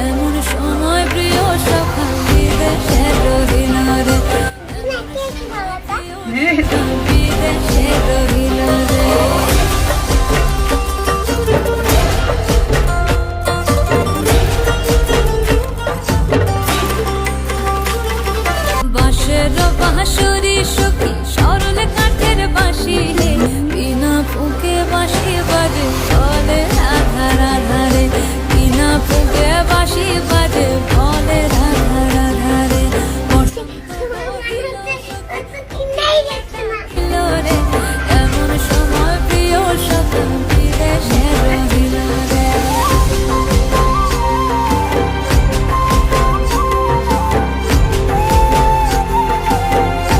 এমন সময় প্রিয় সকাল বিদেশে রহিল রে, বিদেশে রহিল রে। বাঁশের বাঁশুরি